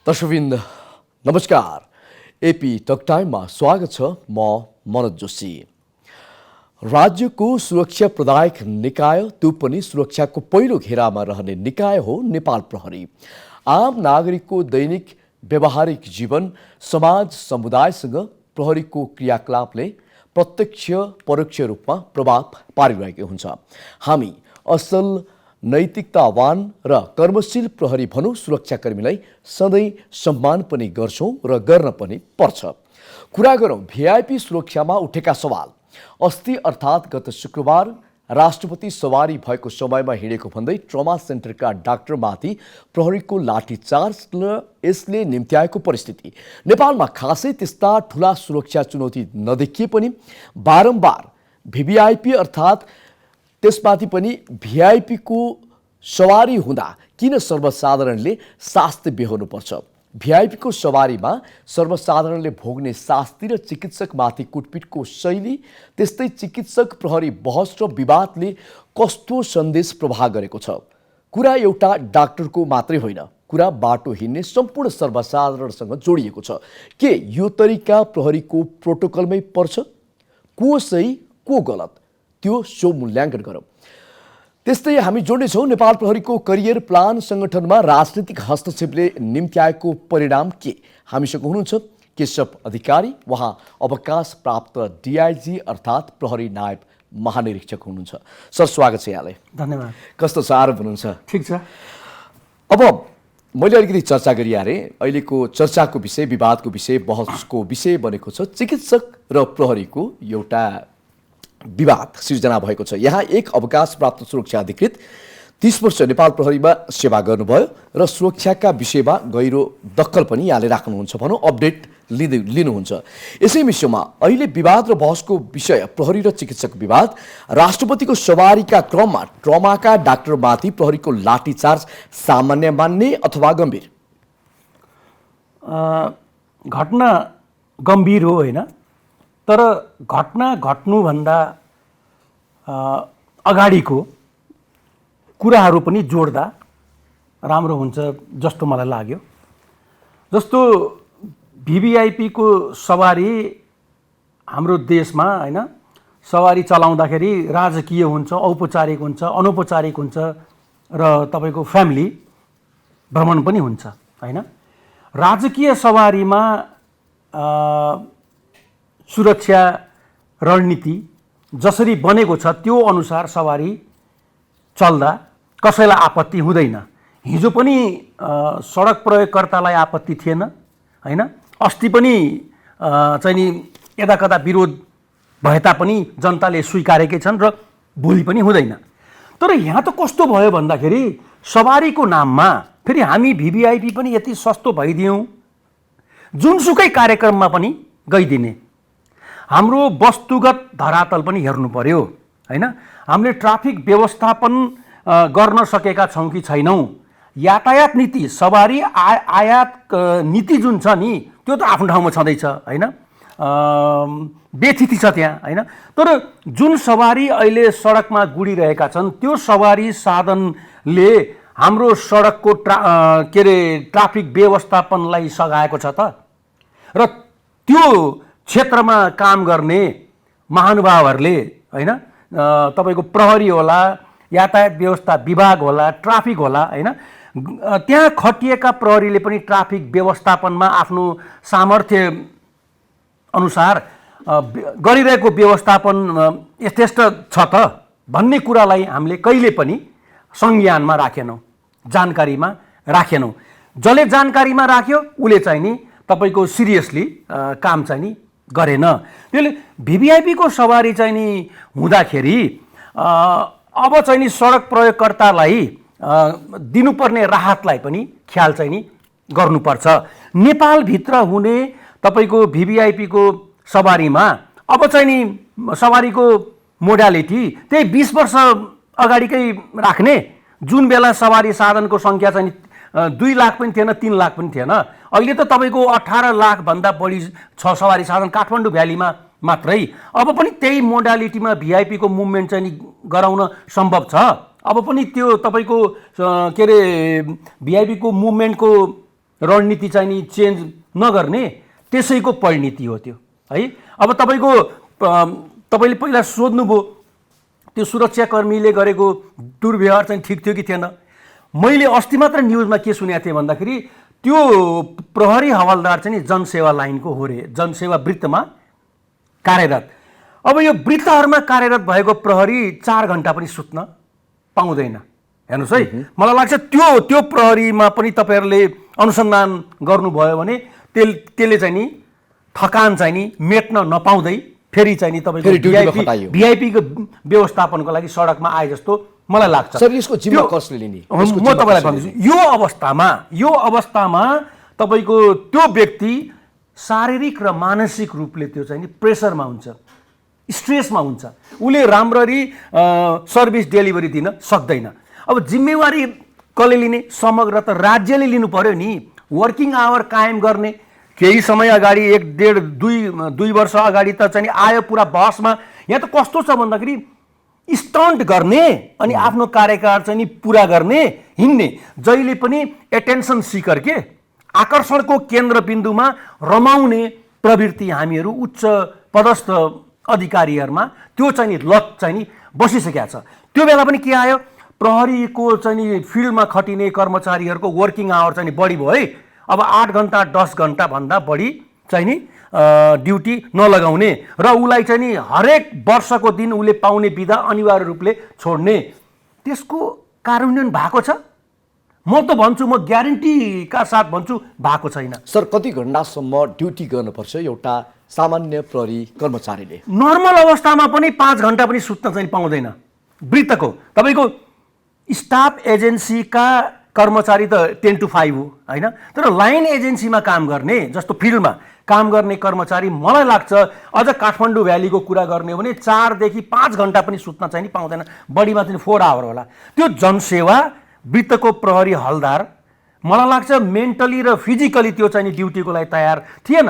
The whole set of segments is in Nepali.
दर्शकवृन्द नमस्कार। एपी टक टाइममा स्वागत छ। म मनोज जोशी। राज्यको सुरक्षा प्रदायक निकाय, त्यो पनि सुरक्षाको पहिलो घेरामा रहने निकाय हो नेपाल प्रहरी। आम नागरिकको दैनिक व्यावहारिक जीवन, समाज, समुदायसँग प्रहरीको क्रियाकलापले प्रत्यक्ष परोक्ष रूपमा प्रभाव पारिरहेको हुन्छ। हामी असल नैतिकतावान र कर्मशील प्रहरी भनौँ सुरक्षाकर्मीलाई सधैँ सम्मान पनि गर्छौँ र गर्न पनि पर्छ। कुरा गरौँ भिआइपी सुरक्षामा उठेका सवाल। अस्ति अर्थात् गत शुक्रबार राष्ट्रपति सवारी भएको समयमा हिँडेको भन्दै ट्रमा सेन्टरका डाक्टरमाथि प्रहरीको लाठीचार्ज र यसले निम्त्याएको परिस्थिति। नेपालमा खासै त्यस्ता ठुला सुरक्षा चुनौती नदेखिए पनि बारम्बार भिभिआइपी अर्थात् त्यसमाथि पनि भिआइपीको सवारी हुँदा किन सर्वसाधारणले शास्ति बेहोर्नुपर्छ? भिआइपीको सवारीमा सर्वसाधारणले भोग्ने शास्ति र चिकित्सकमाथि कुटपिटको शैली, त्यस्तै चिकित्सक प्रहरी बहस र विवादले कस्तो सन्देश प्रवाह गरेको छ? कुरा एउटा डाक्टरको मात्रै होइन, कुरा बाटो हिँड्ने सम्पूर्ण सर्वसाधारणसँग जोडिएको छ। के यो तरिका प्रहरीको प्रोटोकलमै पर्छ? को सही को गलत, त्यो सो मूल्याङ्कन गरौँ। त्यस्तै हामी जोड्नेछौँ नेपाल प्रहरीको करियर प्लान सङ्गठनमा राजनीतिक हस्तक्षेपले निम्त्याएको परिणाम के? हामीसँग हुनुहुन्छ केशव अधिकारी, उहाँ अवकाश प्राप्त डिआइजी अर्थात् प्रहरी नायब महानिरीक्षक हुनुहुन्छ। सर स्वागत छ यहाँलाई। धन्यवाद। कस्तो छ, आराम हुनुहुन्छ? ठिक छ। अब मैले अलिकति चर्चा गरिहालेँ। अहिलेको चर्चाको विषय, विवादको विषय, बहसको विषय बनेको छ चिकित्सक र प्रहरीको एउटा विवाद सिर्जना भएको छ। यहाँ एक अवकाश प्राप्त सुरक्षा अधिकृत 30 वर्ष नेपाल प्रहरीमा सेवा गर्नुभयो र सुरक्षाका विषयमा गहिरो दखल पनि यहाँले राख्नुहुन्छ, भनौँ अपडेट लिनुहुन्छ। यसै विषयमा अहिले विवाद र बहसको विषय प्रहरी र चिकित्सक विवाद। राष्ट्रपतिको सवारीका क्रममा ट्रमाका डाक्टरमाथि प्रहरीको लाठीचार्ज सामान्य मान्ने अथवा गम्भीर? घटना गम्भीर हो होइन, तर घटना घट्नुभन्दा अगाडिको कुराहरू पनि जोड्दा राम्रो हुन्छ जस्तो मलाई लाग्यो। जस्तो भिभिआइपीको सवारी हाम्रो देशमा होइन, सवारी चलाउँदाखेरि राजकीय हुन्छ, औपचारिक हुन्छ, अनौपचारिक हुन्छ र तपाईँको फ्यामिली भ्रमण पनि हुन्छ होइन। राजकीय सवारीमा सुरक्षा रणनीति जसरी बनेको छ त्यो अनुसार सवारी चल्दा कसैलाई आपत्ति हुँदैन। हिजो पनि सडक प्रयोगकर्तालाई आपत्ति थिएन होइन, अस्ति पनि चाहिँ नि यदाकदा विरोध भए तापनि जनताले स्वीकारेकै छन् र भोलि पनि हुँदैन। तर यहाँ त कस्तो भयो भन्दाखेरि सवारीको नाममा फेरि हामी भिभिआइपी पनि यति सस्तो भइदियौँ, जुनसुकै कार्यक्रममा पनि गइदिने। हाम्रो वस्तुगत धरातल पनि हेर्नु पर्यो होइन। हामीले ट्राफिक व्यवस्थापन गर्न सकेका छौँ कि छैनौँ? यातायात नीति, सवारी आयात नीति जुन छ नि त्यो त आफ्नो ठाउँमा छँदैछ होइन, बेथिति छ त्यहाँ होइन। तर जुन सवारी अहिले सडकमा गुडिरहेका छन् त्यो सवारी साधनले हाम्रो सडकको ट्राफिक व्यवस्थापनलाई सघाएको छ त? र त्यो क्षेत्रमा काम गर्ने महानुभावहरूले होइन, तपाईँको प्रहरी होला, यातायात व्यवस्था विभाग होला, ट्राफिक होला होइन, त्यहाँ खटिएका प्रहरीले पनि ट्राफिक व्यवस्थापनमा आफ्नो सामर्थ्य अनुसार गरिरहेको व्यवस्थापन यथेष्ट छ त भन्ने कुरालाई हामीले कहिले पनि संज्ञानमा राखेनौँ, जानकारीमा राखेनौँ। जसले जानकारीमा राख्यो उसले चाहिँ नि तपाईँको सिरियसली काम चाहिँ नि गरेन। त्यसले भिभिआइपीको सवारी चाहिँ नि हुँदाखेरि अब चाहिँ नि सडक प्रयोगकर्तालाई दिनुपर्ने राहतलाई पनि ख्याल चाहिँ नि गर्नुपर्छ। नेपालभित्र हुने तपाईँको भिभिआइपीको सवारीमा अब चाहिँ नि सवारीको मोडालिटी त्यही 20 वर्ष अगाडिकै राख्ने, जुन बेला सवारी साधनको सङ्ख्या चाहिँ 2 लाख पनि थिएन, 3 लाख पनि थिएन। अहिले त तपाईँको 18 लाखभन्दा बढी छ सवारी साधन काठमाडौँ भ्यालीमा मात्रै। अब पनि त्यही मोडालिटीमा भिआइपीको मुभमेन्ट चाहिँ गराउन सम्भव छ। अब पनि त्यो तपाईको के रे भिआइपीको मुभमेन्टको रणनीति चाहिँ नि चेन्ज नगर्ने त्यसैको परिणति हो त्यो है। अब तपाईँले पहिला सोध्नुभयो त्यो सुरक्षाकर्मीले गरेको दुर्व्यवहार चाहिँ ठिक थियो कि थिएन। मैले अस्ति मात्र न्युजमा के सुनेको थिएँ भन्दाखेरि त्यो प्रहरी हवलदार चाहिँ नि जनसेवा लाइनको हो रे, जनसेवा वृत्तमा कार्यरत। अब यो वृत्तहरूमा कार्यरत भएको प्रहरी 4 घण्टा पनि सुत्न पाउँदैन। हेर्नुहोस् है, मलाई लाग्छ त्यो प्रहरीमा पनि तपाईँहरूले अनुसन्धान गर्नुभयो भने त्यसले चाहिँ नि थकान चाहिँ नि मेट्न नपाउँदै फेरि चाहिँ नि तपाईँको भिआइपीको व्यवस्थापनको लागि सडकमा आए जस्तो मलाई लाग्छ। सर यसको जिम्मा कसले लिने? म तपाईँलाई भन्दैछु यो अवस्थामा तपाईँको त्यो व्यक्ति शारीरिक र मानसिक रूपले त्यो चाहिँ नि प्रेसरमा हुन्छ, स्ट्रेसमा हुन्छ, उसले राम्ररी सर्भिस डेलिभरी दिन सक्दैन। अब जिम्मेवारी कसले लिने? समग्र त राज्यले लिनु पर्यो नि। वर्किङ आवर कायम गर्ने, केही समय अगाडि 1.5-2 वर्ष अगाडि त चाहिँ आयो पुरा बहसमा। यहाँ त कस्तो छ भन्दाखेरि स्टन्ट गर्ने अनि आफ्नो कार्यकाल चाहिँ नि पुरा गर्ने हिँड्ने, जहिले पनि एटेन्सन सिकर के आकर्षणको केन्द्रबिन्दुमा रमाउने प्रवृत्ति हामीहरू उच्च पदस्थ अधिकारीहरूमा त्यो चाहिँ नि लत चाहिँ नि बसिसकेको छ। त्यो बेला पनि के आयो? प्रहरीको चाहिँ नि फिल्डमा खटिने कर्मचारीहरूको वर्किङ आवर चाहिँ नि बढी भयो है। अब 8 घण्टा 10 घण्टा भन्दा बढी चाहिँ नि ड्युटी नलगाउने र उसलाई चाहिँ नि हरेक वर्षको दिन उसले पाउने बिदा अनिवार्य रूपले छोड्ने, त्यसको कार्यान्वयन भएको छ? म त भन्छु, म ग्यारेन्टीका साथ भन्छु भएको छैन। सर कति घण्टासम्म ड्युटी गर्नुपर्छ एउटा सामान्य प्रहरी कर्मचारीले? नर्मल अवस्थामा पनि 5 घण्टा पनि सुत्न चाहिँ पाउँदैन। वृत्तको तपाईँको स्टाफ एजेन्सीका कर्मचारी त 10 to 5 हो होइन, तर लाइन एजेन्सीमा काम गर्ने जस्तो फिल्डमा काम गर्ने कर्मचारी मलाई लाग्छ अझ काठमाडौँ भ्यालीको कुरा गर्ने हो भने 4 देखि 5 घण्टा पनि सुत्न चाहिँ पाउँदैन, बढीमा चाहिँ 4 आवर होला। त्यो जनसेवा वृत्तको प्रहरी हलदार मलाई लाग्छ मेन्टली र फिजिकली त्यो चाहिँ ड्युटीको लागि तयार थिएन।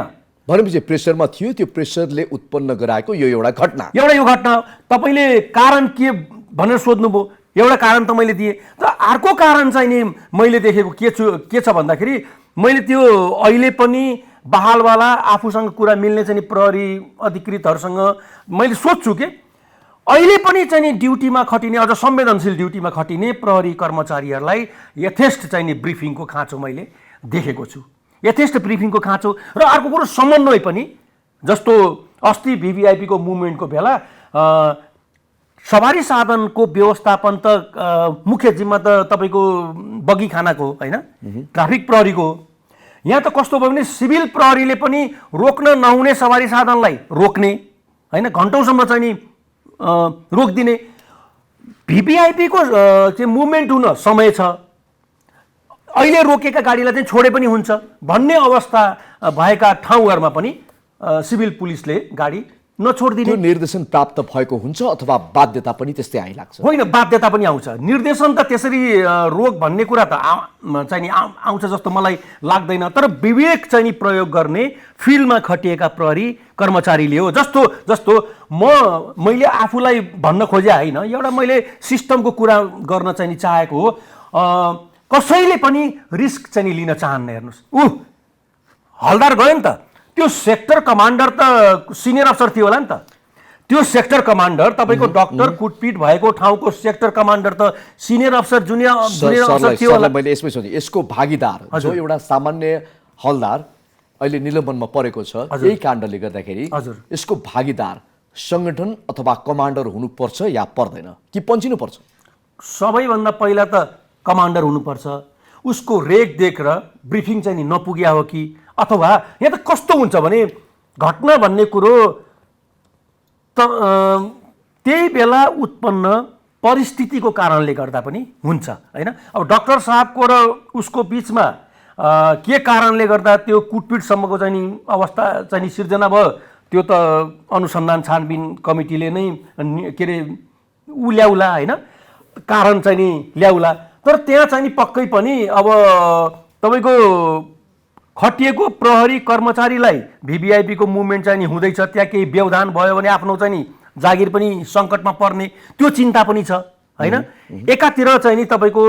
भनेपछि प्रेसरमा थियो, त्यो प्रेसरले उत्पन्न गराएको यो एउटा घटना। यो घटना तपाईँले कारण के भनेर सोध्नुभयो, एउटा कारण त मैले दिएँ। तर अर्को कारण चाहिँ नि मैले देखेको के छ भन्दाखेरि मैले त्यो अहिले पनि बहालवाला आफूसँग कुरा मिल्ने चाहिँ प्रहरी अधिकृतहरूसँग मैले सोध्छु कि अहिले पनि चाहिँ नि ड्युटीमा खटिने, अझ संवेदनशील ड्युटीमा खटिने प्रहरी कर्मचारीहरूलाई यथेष्ट चाहिँ नि ब्रिफिङको खाँचो मैले देखेको छु, यथेष्ट ब्रिफिङको खाँचो। र अर्को कुरो समन्वय पनि, जस्तो अस्ति भिभिआइपीको मुभमेन्टको बेला सवारी साधनको व्यवस्थापन त मुख्य जिम्मा त तपाईँको बगी खानाको होइन, ट्राफिक प्रहरीको। यहाँ त कस्तो भयो भने सिभिल प्रहरीले पनि रोक्न नहुने सवारी साधनलाई रोक्ने होइन, घन्टौँसम्म चाहिँ नि रोकिदिने। भिभिआइपीको चाहिँ मुभमेन्ट हुन समय छ, अहिले रोकेका गाडीलाई चाहिँ छोडे पनि हुन्छ भन्ने अवस्था भएका ठाउँहरूमा पनि सिभिल पुलिसले गाडी नछोडिदिने। त्यो निर्देशन प्राप्त भएको हुन्छ अथवा बाध्यता पनि त्यस्तै आइलाग्छ? होइन, बाध्यता पनि आउँछ। निर्देशन त त्यसरी रोक भन्ने कुरा त चाहिँ नि आउँछ जस्तो मलाई लाग्दैन। तर विवेक चाहिँ नि प्रयोग गर्ने फिल्डमा खटिएका प्रहरी कर्मचारीले हो। जस्तो मैले आफूलाई भन्न खोजे होइन, एउटा मैले सिस्टमको कुरा गर्न चाहिँ नि चाहेको हो। कसैले पनि रिस्क चाहिँ नि लिन चाहन्न। हेर्नुहोस्, हलदार गयो नि त, त्यो सेक्टर कमान्डर त सिनियर अफसर थियो होला नि त। त्यो सेक्टर कमान्डर तपाईँको डाक्टर कुटपिट भएको ठाउँको सेक्टर कमान्डर त सिनियर अफसर जुनियर अफसर थियो होला। मैले यसमै सोधेँ, यसको भागीदार जो एउटा सामान्य हलदार अहिले निलम्बनमा परेको छ यही काण्डले गर्दाखेरि यसको भागीदार संगठन अथवा कमान्डर हुनुपर्छ या पर्दैन कि पन्छिनु पर्छ? सबैभन्दा पहिला त कमान्डर हुनुपर्छ। उसको रेखदेख र ब्रिफिङ चाहिँ नि नपुग्या हो कि, अथवा यहाँ त कस्तो हुन्छ भने घटना भन्ने कुरो त त्यही बेला उत्पन्न परिस्थितिको कारणले गर्दा पनि हुन्छ होइन। अब डाक्टर साहबको र उसको बिचमा के कारणले गर्दा त्यो कुटपिटसम्मको चाहिँ नि अवस्था चाहिँ नि सिर्जना भयो, त्यो त अनुसन्धान छानबिन कमिटीले नै के अरे ल्याउला होइन, कारण चाहिँ नि ल्याउला। तर त्यहाँ चाहिँ नि पक्कै पनि अब तपाईँको खटिएको प्रहरी कर्मचारीलाई भिभिआइपीको मुभमेन्ट चाहिँ नि हुँदैछ, त्यहाँ केही व्यवधान भयो भने आफ्नो चाहिँ नि जागिर पनि सङ्कटमा पर्ने त्यो चिन्ता पनि छ होइन। एकातिर चाहिँ नि तपाईँको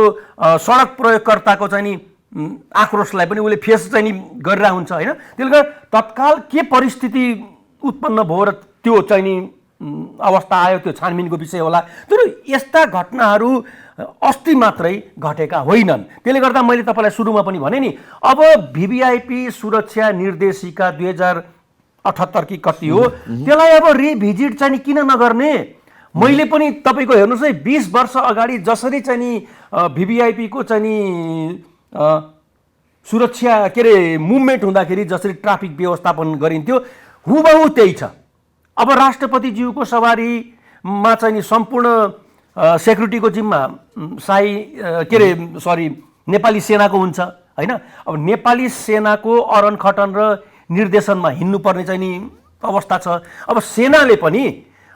सडक प्रयोगकर्ताको चाहिँ नि आक्रोशलाई पनि उसले फेस चाहिँ नि गरिरहेको हुन्छ होइन। त्यसले गर्दा तत्काल के परिस्थिति उत्पन्न भयो र त्यो चाहिँ नि अवस्था आयो, त्यो छानबिनको विषय होला। तर यस्ता घटनाहरू अस्ति मात्रै घटेका होइनन्। त्यसले गर्दा मैले तपाईँलाई सुरुमा पनि भने नि, अब भिभिआइपी सुरक्षा निर्देशिका 2078 कि कति हो, त्यसलाई अब रिभिजिट चाहिँ नि किन नगर्ने? मैले पनि तपाईँको हेर्नुहोस् है, 20 वर्ष अगाडि जसरी चाहिँ नि भिभिआइपीको चाहिँ नि सुरक्षा के अरे मुभमेन्ट हुँदाखेरि जसरी ट्राफिक व्यवस्थापन गरिन्थ्यो, हुबहु त्यही छ। अब राष्ट्रपतिज्यूको सवारीमा चाहिँ नि सम्पूर्ण सेक्युरिटीको जिम्मा नेपाली सेनाको हुन्छ होइन। अब नेपाली सेनाको अरन खटन र निर्देशनमा हिँड्नुपर्ने चाहिँ नि अवस्था छ। अब सेनाले पनि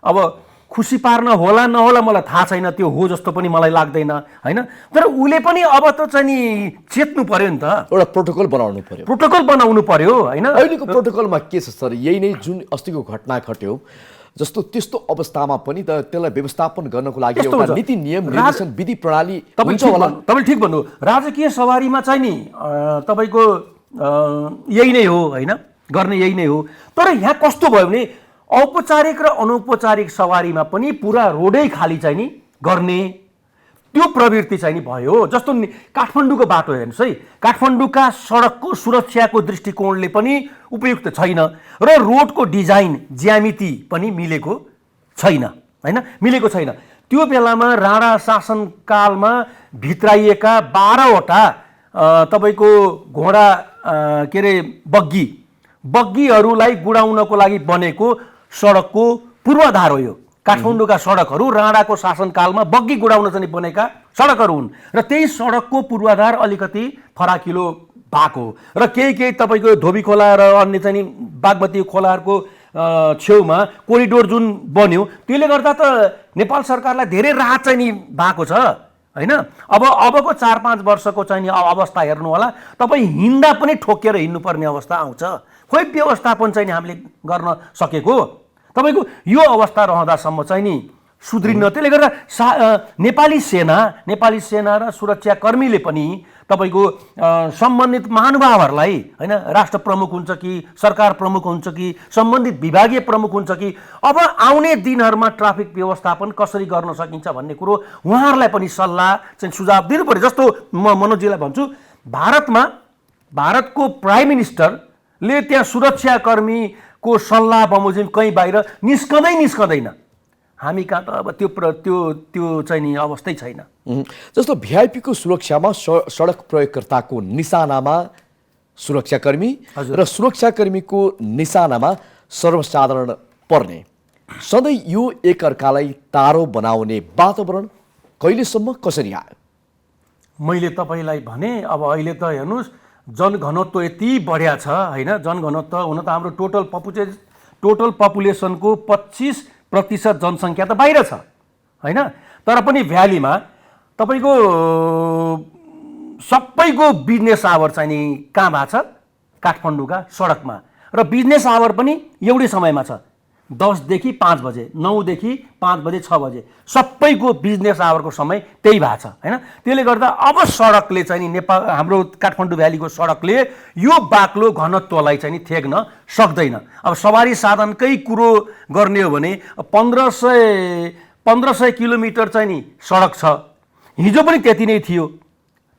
अब खुसी पार्न होला नहोला मलाई थाहा छैन, त्यो हो जस्तो पनि मलाई लाग्दैन होइन। तर उसले पनि अब त चाहिँ नि चेत्नु पर्यो नि त, एउटा प्रोटोकल बनाउनु पर्यो। प्रोटोकल बनाउनु पर्यो होइन। अहिलेको प्रोटोकलमा के छ सर? यही नै जुन अस्तिको घटना घट्यो जस्तो त्यस्तो अवस्थामा पनि त त्यसलाई व्यवस्थापन गर्नको लागि एउटा नीति नियम निर्देशन विधि प्रणाली हुन्छ होला। तपाईले ठिक भन्नु, राजकीय सवारीमा चाहिँ नि तपाईको यही नै हो होइन, गर्ने यही नै हो। तर यहाँ कस्तो भयो भने औपचारिक र अनौपचारिक सवारीमा पनि पुरा रोडै खाली चाहिँ नि गर्ने त्यो प्रवृत्ति चाहिँ नि भयो। जस्तो काठमाडौँको बाटो हेर्नुहोस् है, काठमाडौँका सडकको सुरक्षाको दृष्टिकोणले पनि उपयुक्त छैन र रोडको डिजाइन ज्यामिति पनि मिलेको छैन होइन, मिलेको छैन। त्यो बेलामा राणा शासनकालमा भित्राइएका 12वटा तपाईँको घोडा के अरे बग्गीहरूलाई गुडाउनको लागि बनेको सडकको पूर्वाधार हो यो। काठमाडौँका सडकहरू राणाको शासनकालमा बग्गी गुडाउन चाहिँ बनेका सडकहरू हुन् र त्यही सडकको पूर्वाधार अलिकति फराकिलो भएको र केही तपाईँको धोबी खोला र अन्य चाहिँ बागमती खोलाहरूको छेउमा कोरिडोर जुन बन्यो, त्यसले गर्दा त नेपाल सरकारलाई धेरै राहत चाहिँ नि भएको छ होइन। अबको 4-5 वर्षको चाहिँ नि अवस्था हेर्नु होला, तपाईँ हिँड्दा पनि ठोकेर हिँड्नुपर्ने अवस्था आउँछ। खोइ व्यवस्थापन चाहिँ नि हामीले गर्न सकेको तपाईँको यो अवस्था रहँदासम्म चाहिँ नि सुध्रिन्न। त्यसले गर्दा नेपाली सेना र सुरक्षाकर्मीले पनि तपाईँको सम्बन्धित महानुभावहरूलाई होइन, राष्ट्र प्रमुख हुन्छ कि सरकार प्रमुख हुन्छ कि सम्बन्धित विभागीय प्रमुख हुन्छ कि अब आउने दिनहरूमा ट्राफिक व्यवस्थापन कसरी गर्न सकिन्छ भन्ने कुरो उहाँहरूलाई पनि सल्लाह चाहिँ सुझाव दिनु पर्यो। जस्तो म मनोजीलाई भन्छु, भारतको प्राइम मिनिस्टरले त्यहाँ सुरक्षाकर्मीको सल्लाह बमोजिम कहीँ बाहिर निस्कँदैन। हामी कहाँ त अब त्यो चाहिँ नि अवस्थै छैन। जस्तो भिआइपीको सुरक्षामा सडक प्रयोगकर्ताको निशानामा सुरक्षाकर्मी र सुरक्षाकर्मीको निशानामा सर्वसाधारण पर्ने, सधैँ यो एकअर्कालाई तारो बनाउने वातावरण कहिलेसम्म कसरी आयो? मैले तपाईँलाई भने अब अहिले त हेर्नुहोस्, जनघनत्व यति बढ्या छ होइन। जनघनत्व हुन त हाम्रो टोटल पपुलेसनको 25% जनसङ्ख्या त बाहिर छ होइन। तर पनि भ्यालीमा तपाईँको सबैको बिजनेस आवर चाहिँ नि कहाँ भएको छ? काठमाडौँका सडकमा। र बिजनेस आवर पनि एउटै समयमा छ, 10 देखि 5 बजे, 9 देखि 5 बजे, 6 बजे, सबैको बिजनेस आवरको समय त्यही भएको छ होइन। त्यसले गर्दा अब सडकले चाहिँ नि हाम्रो काठमाडौँ भ्यालीको सडकले यो बाक्लो घनत्वलाई चाहिँ नि थेग्न सक्दैन। अब सवारी साधनकै कुरो गर्ने हो भने 1500 किलोमिटर चाहिँ नि सडक छ, हिजो पनि त्यति नै थियो।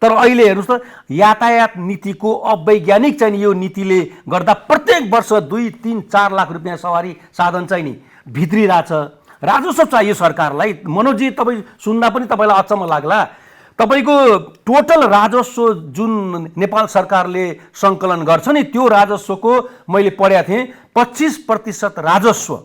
तर अहिले हेर्नुहोस् त, यातायात नीतिको अवैज्ञानिक चाहिँ नि यो नीतिले गर्दा प्रत्येक वर्ष 2-3-4 लाख रुपियाँ सवारी साधन चाहिँ नि भित्रिरहेछ। राजस्व चाहियो सरकारलाई। मनोजी, तपाईँ सुन्दा पनि तपाईँलाई अचम्म लाग्ला, तपाईँको टोटल राजस्व जुन नेपाल सरकारले सङ्कलन गर्छ नि, त्यो राजस्वको मैले पढेको थिएँ 25% राजस्व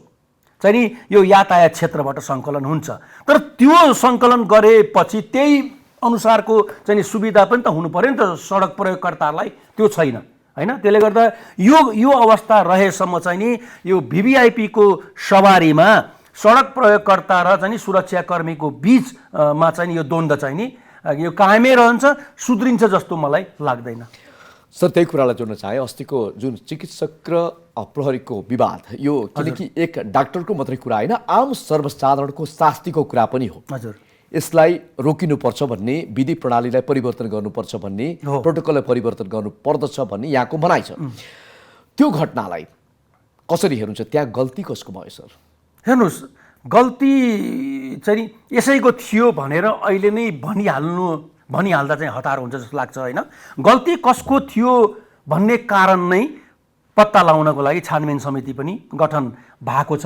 चाहिँ नि यो यातायात क्षेत्रबाट सङ्कलन हुन्छ। तर त्यो सङ्कलन गरेपछि त्यही अनुसारको चाहिँ सुविधा पनि त हुनु पर्यो नि त सडक प्रयोगकर्ताहरूलाई, त्यो छैन होइन। त्यसले गर्दा यो अवस्था रहेसम्म चाहिँ नि यो भिभिआइपीको सवारीमा सडक प्रयोगकर्ता र चाहिँ सुरक्षाकर्मीको बिचमा चाहिँ यो द्वन्द्व चाहिँ नि यो कायमै रहन्छ, सुध्रिन्छ जस्तो मलाई लाग्दैन। सर, त्यही कुरालाई जोड्न चाहे, अस्तिको जुन चिकित्सक र प्रहरीको विवाद, यो किनकि एक डाक्टरको मात्रै कुरा होइन, आम सर्वसाधारणको शास्तिको कुरा पनि हो। हजुर, यसलाई रोकिनुपर्छ भन्ने, विधि प्रणालीलाई परिवर्तन गर्नुपर्छ भन्ने, प्रोटोकललाई परिवर्तन गर्नुपर्दछ भन्ने यहाँको भनाइ छ। त्यो घटनालाई कसरी हेर्नुहुन्छ? त्यहाँ गल्ती कसको भयो सर? हेर्नुहोस्, गल्ती चाहिँ यसैको थियो भनेर अहिले नै भनिहाल्दा चाहिँ हतार हुन्छ जस्तो लाग्छ होइन। गल्ती कसको थियो भन्ने कारण नै पत्ता लगाउनको लागि छानबिन समिति पनि गठन भएको छ।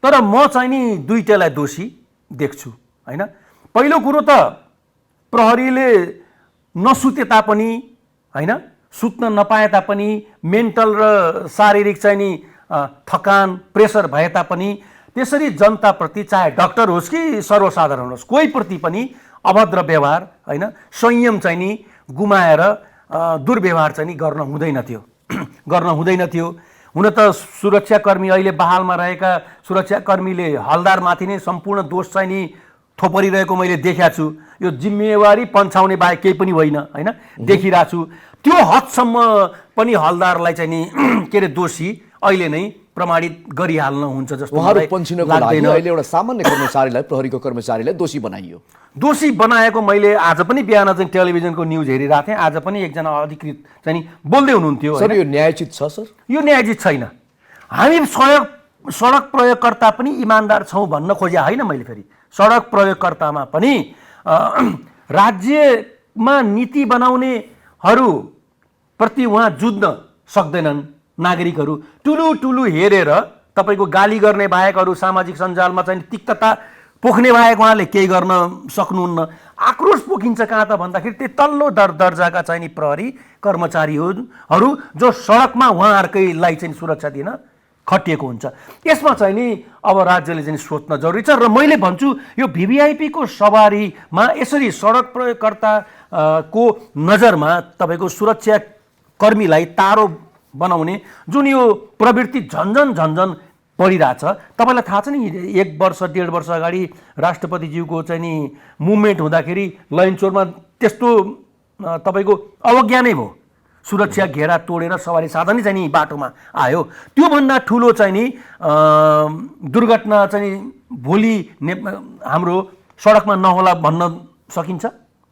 तर म चाहिँ नि दुईटैलाई दोषी देख्छु होइन। पहिलो कुरो त प्रहरीले नसुते तापनि होइन, सुत्न नपाए तापनि, मेन्टल र शारीरिक चाहिँ नि थकान प्रेसर भए तापनि त्यसरी जनताप्रति, चाहे डाक्टर होस् कि सर्वसाधारण होस्, कोही प्रति पनि अभद्र व्यवहार होइन, संयम चाहिँ नि गुमाएर दुर्व्यवहार चाहिँ नि गर्न हुँदैन थियो। हुन त सुरक्षाकर्मी, अहिले बहालमा रहेका सुरक्षाकर्मीले हलदारमाथि नै सम्पूर्ण दोष चाहिँ नि थोपरिरहेको मैले देखेको छु। यो जिम्मेवारी पन्छाउने बाहेक केही पनि होइन होइन, देखिरहेको छु। त्यो हदसम्म पनि हलदारलाई चाहिँ नि के अरे दोषी अहिले नै प्रमाणित गरिहाल्न हुन्छ जस्तो उहाँहरू पन्छिनको लागि अहिले एउटा सामान्य कर्मचारीलाई, प्रहरीको कर्मचारीलाई दोषी बनाइयो। दोषी बनाएको मैले आज पनि बिहान चाहिँ टेलिभिजनको न्युज हेरिरहेको थिएँ। आज पनि एकजना अधिकृत चाहिँ नि बोल्दै हुनुहुन्थ्यो। सर यो न्यायोचित छ सर? यो न्यायोचित छैन। हामी सडक प्रयोगकर्ता पनि इमान्दार छौँ भन्न खोजे होइन मैले। फेरि सडक प्रयोगकर्तामा पनि राज्यमा नीति बनाउनेहरू प्रति उहाँ जुझ्न सक्दैनन्। नागरिकहरू ठुलो हेरेर तपाईँको गाली गर्ने बाहेक, अरू सामाजिक सञ्जालमा चाहिँ तिक्तता पोख्ने बाहेक उहाँले केही गर्न सक्नुहुन्न। आक्रोश पोखिन्छ कहाँ त भन्दाखेरि त्यो तल्लो दर्जाका चाहिँ नि प्रहरी कर्मचारीहरू जो सडकमा उहाँहरूकैलाई चाहिँ सुरक्षा दिन खटिएको हुन्छ। यसमा चाहिँ नि अब राज्यले चाहिँ सोच्न जरुरी छ। र मैले भन्छु यो भिभिआइपीको सवारीमा यसरी सडक प्रयोगकर्ताको नजरमा तपाईँको सुरक्षाकर्मीलाई तारो बनाउने जुन यो प्रवृत्ति झन्झन बढिरहेछ। तपाईँलाई थाहा छ नि, 1 वर्ष 1.5 वर्ष अगाडि राष्ट्रपतिज्यूको चाहिँ नि मुभमेन्ट हुँदाखेरि लैनचौरमा त्यस्तो तपाईँको अवज्ञा नै भयो। सुरक्षा घेरा तोडेर सवारी साधन चाहिँ नि बाटोमा आयो। त्योभन्दा ठुलो चाहिँ नि दुर्घटना चाहिँ भोलि हाम्रो सडकमा नहोला भन्न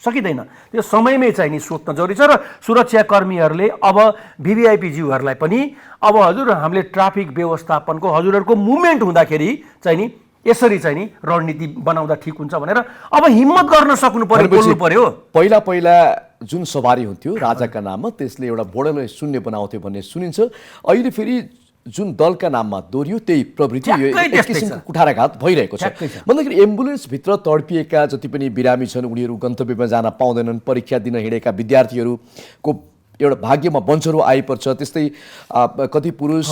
सकिँदैन। त्यो समयमै चाहिँ नि सोच्न जरुरी छ। र सुरक्षाकर्मीहरूले अब भिभिआइपीज्यूहरूलाई पनि अब हजुर हामीले ट्राफिक व्यवस्थापनको हजुरहरूको मुभमेन्ट हुँदाखेरि चाहिँ नि यसरी चाहिँ नि रणनीति बनाउँदा ठिक हुन्छ भनेर अब हिम्मत गर्न सक्नु पर्यो, बोल्नु पर्यो। पहिला जुन सवारी हुन्थ्यो राजाका नाममा, त्यसले एउटा बोर्डरलाई शून्य बनाउँथ्यो भन्ने सुनिन्छ। अहिले फेरि जुन दलका नाममा दोहोरियो त्यही प्रवृत्ति एक किसिमको कुठाराघात भइरहेको छ। भन्दाखेरि एम्बुलेन्सभित्र तडपिएका जति पनि बिरामी छन् उनीहरू गन्तव्यमा जान पाउँदैनन्। परीक्षा दिन हिँडेका विद्यार्थीहरूको एउटा भाग्यमा बन्चरो आइपर्छ। त्यस्तै कति पुरुष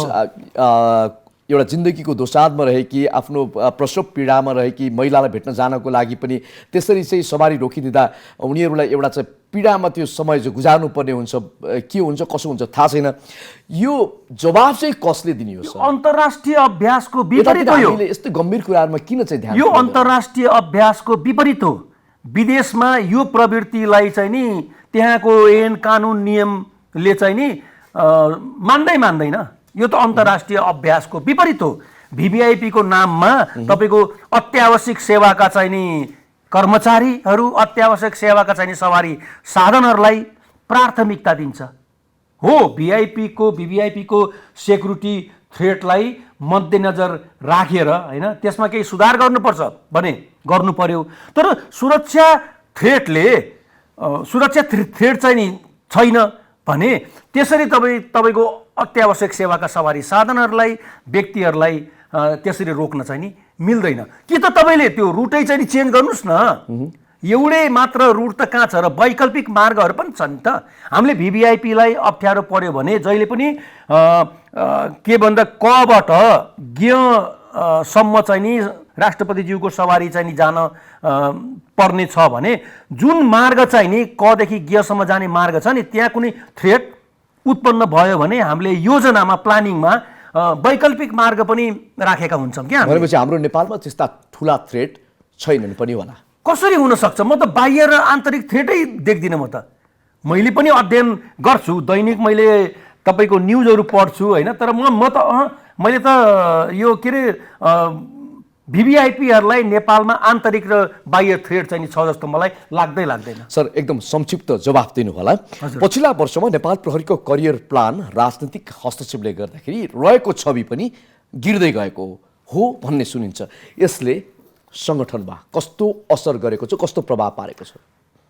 एउटा जिन्दगीको दोसाँधमा रहेकी, आफ्नो प्रसव पीडामा रहेकी महिलालाई भेट्न जानको लागि पनि त्यसरी चाहिँ सवारी रोकिदिँदा उनीहरूलाई एउटा चाहिँ पीडामा त्यो समय जो गुजार्नु पर्ने हुन्छ, के हुन्छ कसो हुन्छ थाहा छैन। यो जवाब चाहिँ कसले दिने हो सर? अन्तर्राष्ट्रिय अभ्यासको विपरीत हो। यो यस्तो गम्भीर कुरामा किन चाहिँ ध्यान? यो अन्तर्राष्ट्रिय अभ्यासको विपरीत हो। विदेशमा यो प्रवृत्तिलाई चाहिँ नि त्यहाँको ऐन कानुन नियमले चाहिँ नि मान्दैन। यो त अन्तर्राष्ट्रिय अभ्यासको विपरीत हो। भिभिआइपीको नाममा तपाईँको अत्यावश्यक सेवाका चाहिँ नि कर्मचारीहरू, अत्यावश्यक सेवाका चाहिँ नि सवारी साधनहरूलाई प्राथमिकता दिन्छ। हो, भिभिआइपीको सेक्युरिटी थ्रेटलाई मध्यनजर राखेर होइन, त्यसमा केही सुधार गर्नुपर्छ भने गर्नु पर्यो। तर सुरक्षा थ्रेट चाहिँ नि छैन भने त्यसरी तपाईँको अत्यावश्यक सेवाका सवारी साधनहरूलाई, व्यक्तिहरूलाई त्यसरी रोक्न चाहिँ नि मिल्दैन। कि त तपाईँले त्यो रुटै चाहिँ नि चेन्ज गर्नुहोस् न। एउटै मात्र रुट त कहाँ छ र? वैकल्पिक मार्गहरू पनि छन् त। हामीले भिभिआइपीलाई अप्ठ्यारो पर्यो भने जहिले पनि के भन्दा कबाट गेसम्म चाहिँ नि राष्ट्रपतिज्यूको सवारी चाहिँ नि जान पर्ने छ भने जुन मार्ग चाहिँ नि कदेखि गेसम्म जाने मार्ग छ नि त्यहाँ कुनै थ्रेट उत्पन्न भयो भने हामीले योजनामा, प्लानिङमा वैकल्पिक मार्ग पनि राखेका हुन्छौँ क्या। भनेपछि हाम्रो नेपालमा त्यस्ता ठुला थ्रेट छैनन् पनि होला। कसरी हुन सक्छ? म त बाह्य र आन्तरिक थ्रेटै देख्दिनँ। म त मैले पनि अध्ययन गर्छु, दैनिक मैले तपाईँको न्युजहरू पढ्छु होइन। तर मैले त यो के अरे भिभिआइपीहरूलाई नेपालमा आन्तरिक र बाह्य थ्रेड चाहिँ छ जस्तो मलाई लाग्दैन। सर एकदम संक्षिप्त जवाफ दिनु होला। पछिल्ला वर्षमा नेपाल प्रहरीको करियर प्लान राजनीतिक हस्तक्षेपले गर्दाखेरि रहेको छवि पनि गिर्दै गएको हो भन्ने सुनिन्छ। यसले संगठनमा कस्तो असर गरेको छ, कस्तो प्रभाव पारेको छ?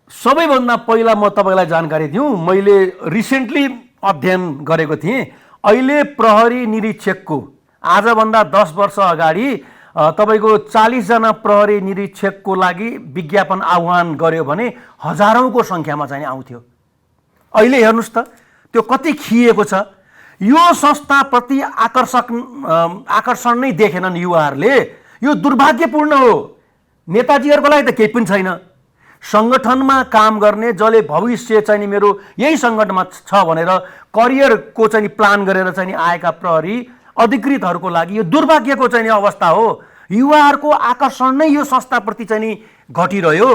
सबैभन्दा पहिला म तपाईँलाई जानकारी दिउँ, मैले रिसेन्टली अध्ययन गरेको थिएँ। अहिले प्रहरी निरीक्षकको आजभन्दा 10 वर्ष अगाडि तपाईँको 40 जना प्रहरी निरीक्षकको लागि विज्ञापन आह्वान गर्यो भने हजारौंको सङ्ख्यामा चाहिँ आउँथ्यो। अहिले हेर्नुहोस् त त्यो कति खिएको छ। यो संस्थाप्रति आकर्षण नै देखेनन् युवाहरूले। यो दुर्भाग्यपूर्ण हो। नेताजीहरूको लागि त केही पनि छैन। सङ्गठनमा काम गर्ने जसले भविष्य चाहिँ मेरो यही सङ्गठनमा छ भनेर करियरको चाहिँ प्लान गरेर चाहिँ आएका प्रहरी अधिकृतहरूको लागि यो दुर्भाग्यको चाहिँ अवस्था हो। युवाहरूको आकर्षण नै यो संस्थाप्रति चाहिँ घटिरह्यो।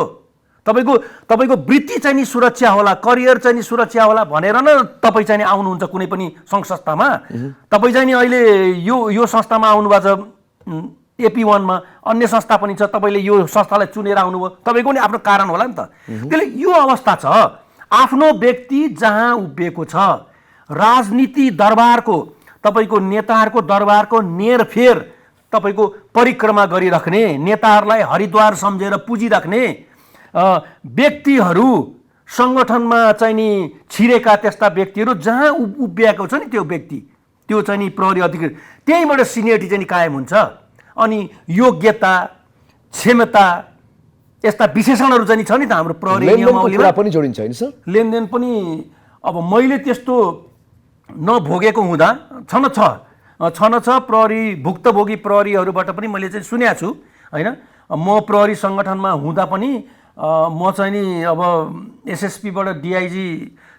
तपाईँको वृत्ति चाहिँ सुरक्षा होला, करियर चाहिँ सुरक्षा होला भनेर न तपाईँ चाहिँ आउनुहुन्छ कुनै पनि सङ्घ संस्थामा। तपाईँ चाहिँ अहिले यो संस्थामा आउनुभएको छ, AP1 मा अन्य संस्था पनि छ, तपाईँले यो संस्थालाई चुनेर आउनुभयो, तपाईँको नि आफ्नो कारण होला नि त। त्यसले यो अवस्था छ। आफ्नो व्यक्ति जहाँ उभिएको छ, राजनीति दरबारको तपाईँको नेताहरूको दरबारको नेरफेर तपाईँको परिक्रमा गरिराख्ने, नेताहरूलाई हरिद्वार सम्झेर पुजिराख्ने व्यक्तिहरू, सङ्गठनमा चाहिँ नि छिरेका त्यस्ता व्यक्तिहरू जहाँ उभिएको छ नि त्यो व्यक्ति, त्यो चाहिँ नि प्रहरी अधिकृत, त्यहीँबाट सिनियरिटी चाहिँ कायम हुन्छ। अनि योग्यता, क्षमता यस्ता विशेषणहरू चाहिँ छ नि त हाम्रो प्रहरी नियमावलीमा पनि जोडिन्छ हैन सर? लेनदेन पनि अब मैले त्यस्तो नभोगेको हुँदा छन छ प्रहरी भुक्तभोगी प्रहरीहरूबाट पनि मैले चाहिँ सुनेको छु हैन। म प्रहरी सङ्गठनमा हुँदा पनि म चाहिँ नि अब एसएसपीबाट डिआइजी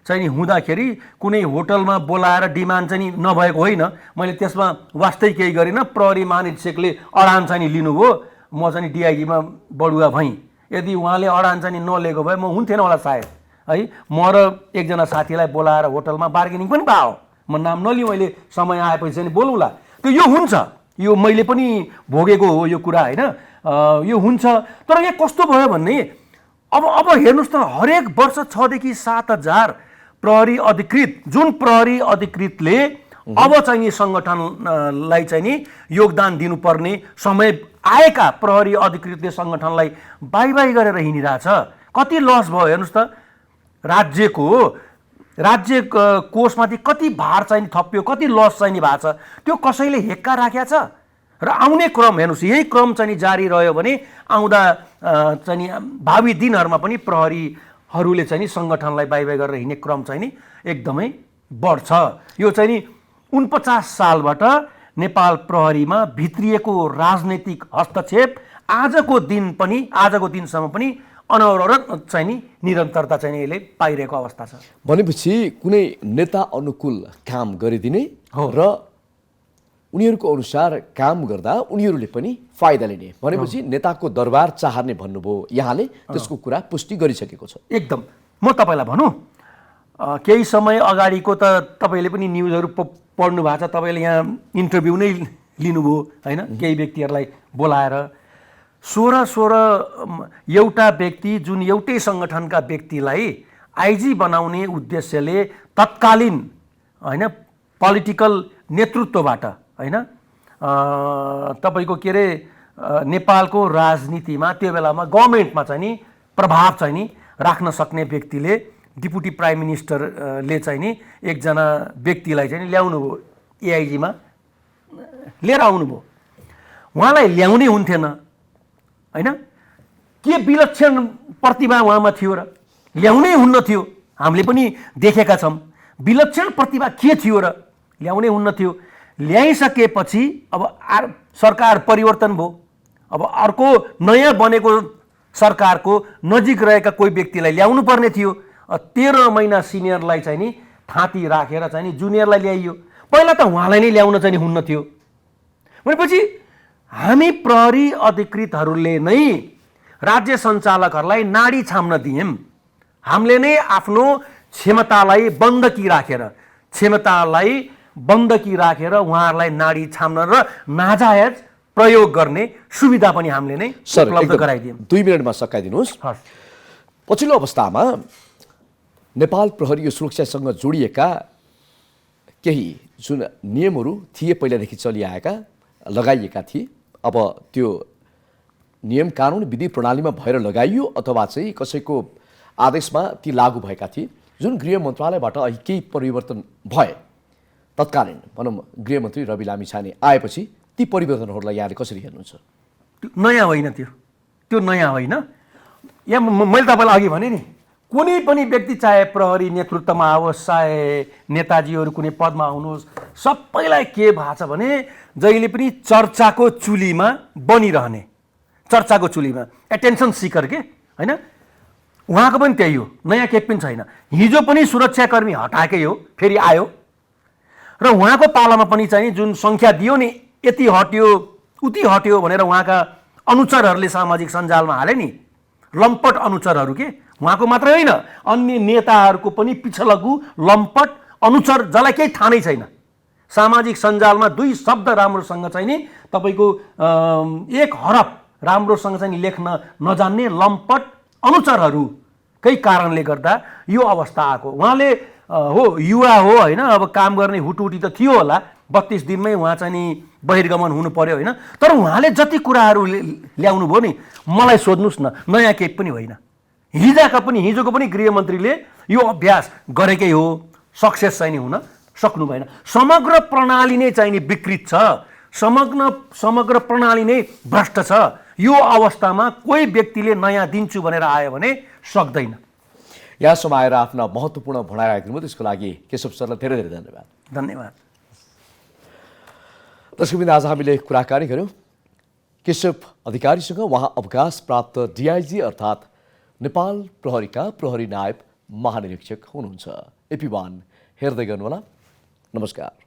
चाहिँ नि हुँदाखेरि कुनै होटलमा बोलाएर डिमान्ड चाहिँ नि नभएको होइन। मैले त्यसमा वास्तै केही गरिनँ। प्रहरी महानिरीक्षकले अडान चाहिँ नि लिनुभयो, म चाहिँ नि डिआइजीमा बढुवा भएँ। यदि उहाँले अडान चाहिँ नि नलिएको भए म हुन्थेन होला सायद है। म र एकजना साथीलाई बोलाएर होटलमा बार्गेनिङ पनि भयो। म नाम नलिउँ, अहिले समय आएपछि चाहिँ बोलौँला। त्यो यो हुन्छ, यो मैले पनि भोगेको हो यो कुरा होइन। यो हुन्छ। तर यहाँ कस्तो भयो भन्ने अब हेर्नुहोस् त, हरेक वर्ष 6 देखि 7 हजार प्रहरी अधिकृत, जुन प्रहरी अधिकृतले अब चाहिँ नि सङ्गठनलाई चाहिँ नि योगदान दिनुपर्ने समय आएका प्रहरी अधिकृतले सङ्गठनलाई बाई गरेर हिँडिरहेछ। कति लस भयो हेर्नुहोस् त। राज्य कोषमाथि कति भार चाहिँ थप्यो, कति लस चाहिँ भएको छ, त्यो कसैले हेक्का राखेको छ। र आउने क्रम हेर्नुहोस्, यही क्रम चाहिँ जारी रह्यो भने आउँदा चाहिँ नि भावी दिनहरूमा पनि प्रहरीहरूले चाहिँ नि सङ्गठनलाई बाई गरेर हिँड्ने क्रम चाहिँ नि एकदमै बढ्छ। यो चाहिँ नि 49 सालबाट नेपाल प्रहरीमा भित्रिएको राजनैतिक हस्तक्षेप आजको दिनसम्म पनि अनवरत चाहिँ नि निरन्तरता चाहिँ यसले पाइरहेको अवस्था छ। भनेपछि कुनै नेता अनुकूल काम गरिदिने र उनीहरूको अनुसार काम गर्दा उनीहरूले पनि फाइदा लिने, भनेपछि नेताको दरबार चाहने भन्नुभयो यहाँले, त्यसको कुरा पुष्टि गरिसकेको छ। एकदम। म तपाईँलाई भनौँ, केही समय अगाडिको त तपाईँले पनि न्युजहरू पढ्नु भएको छ, तपाईँले यहाँ इन्टरभ्यू नै लिनुभयो होइन, केही व्यक्तिहरूलाई बोलाएर 16 एउटा व्यक्ति, जुन एउटै सङ्गठनका व्यक्तिलाई आइजी बनाउने उद्देश्यले तत्कालीन होइन पोलिटिकल नेतृत्वबाट होइन तपाईँको के अरे नेपालको राजनीतिमा त्यो बेलामा गभर्मेन्टमा चाहिँ नि प्रभाव चाहिँ नि राख्न सक्ने व्यक्तिले, डिप्युटी प्राइम मिनिस्टरले चाहिँ नि एकजना व्यक्तिलाई चाहिँ ल्याउनु भयो, एआइजीमा लिएर आउनुभयो। उहाँलाई ल्याउनै हुन्थेन होइन, के विलक्षण प्रतिभा उहाँमा थियो र ल्याउनै हुन्न थियो। हामीले पनि देखेका छौँ विलक्षण प्रतिभा के थियो र ल्याउनै हुन्न थियो। ल्याइसकेपछि अब सरकार परिवर्तन भयो। अब अर्को नयाँ बनेको सरकारको नजिक रहेका कोही व्यक्तिलाई ल्याउनु पर्ने थियो। 13 महिना सिनियरलाई चाहिँ नि थाँती राखेर चाहिँ नि जुनियरलाई ल्याइयो। पहिला त उहाँलाई नै ल्याउन चाहिँ हुन्न थियो। भनेपछि हामी प्रहरी अधिकृतहरूले नै राज्य सञ्चालकहरूलाई नाडी छाम्न दियौँ। हामीले नै आफ्नो क्षमतालाई बन्दकी राखेर उहाँहरूलाई नाडी छाम्न र नाजायज प्रयोग गर्ने सुविधा पनि हामीले नै सर उपलब्ध एकदम गराइदियौँ। 2 मिनटमा सकाइदिनुहोस्। हस्। पछिल्लो अवस्थामा नेपाल प्रहरी सुरक्षासँग जोडिएका केही जुन नियमहरू थिए पहिलादेखि चलिआएका लगाइएका थिए, अब त्यो नियम कानुन विधि प्रणालीमा भएर लगाइयो अथवा चाहिँ कसैको आदेशमा ती लागू भएका थिए, जुन गृह मन्त्रालयबाट अहिले केही परिवर्तन भए तत्कालीन भनौँ गृहमन्त्री रवि लामिछाने आएपछि ती परिवर्तनहरूलाई यहाँले कसरी हेर्नुहुन्छ? नयाँ होइन, त्यो नयाँ होइन। यहाँ मैले तपाईँलाई अघि भने नि, कुनै पनि व्यक्ति चाहे प्रहरी नेतृत्वमा आओस्, चाहे नेताजीहरू कुनै पदमा आउनुहोस्, सबैलाई के भएको छ भने जहिले पनि चर्चाको चुलीमा बनिरहने, चर्चाको चुलीमा एटेन्सन सिकर के होइन। उहाँको पनि त्यही हो, नयाँ केही पनि छैन। हिजो पनि सुरक्षाकर्मी हटाएकै हो, फेरि आयो र उहाँको पालामा पनि चाहिँ जुन सङ्ख्या दियो नि, यति हट्यो उति हट्यो भनेर उहाँका अनुचरहरूले सामाजिक सञ्जालमा हाले नि, लम्पट अनुचरहरू के, उहाँको मात्रै होइन अन्य नेताहरूको पनि पिछलग्गु लम्पट अनुचर जसलाई केही थाहा नै छैन। सामाजिक सञ्जालमा 2 शब्द राम्रोसँग चाहिँ नि तपाईँको 1 हरफ राम्रोसँग चाहिँ नि लेख्न नजान्ने लम्पट अनुचरहरूकै कारणले गर्दा यो अवस्था आएको। उहाँले हो युवा हो होइन, अब काम गर्ने हुटुटी त थियो होला, 32 दिनमै उहाँ चाहिँ नि बहिर्गमन हुनु पर्यो होइन, तर उहाँले जति कुराहरू ल्याउनु भयो नि, मलाई सोध्नुहोस् न, नयाँ केही पनि होइन। हिजोको पनि गृहमन्त्रीले यो अभ्यास गरेकै हो, सक्सेस चाहिँ नि हुन सक्नु भएन। समग्र प्रणाली नै चाहिँ नि विकृत छ, समग्र प्रणाली नै भ्रष्ट छ। यो अवस्थामा कोही व्यक्तिले नयाँ दिन्छु भनेर आयो भने सक्दैन। यहाँसम्म आएर आफ्ना महत्त्वपूर्ण भनाइ राखिदिनु, त्यसको लागि केशव सरलाई धेरै धेरै धन्यवाद। धन्यवाद। दर्शकवृन्द, आज हामीले कुराकानी गऱ्यौँ केशव अधिकारीसँग। उहाँ अवकाश प्राप्त डिआइजी अर्थात् नेपाल प्रहरीका प्रहरी नायब महानिरीक्षक हुनुहुन्छ। AP1 हेर्दै गर्नुहोला। नमस्कार।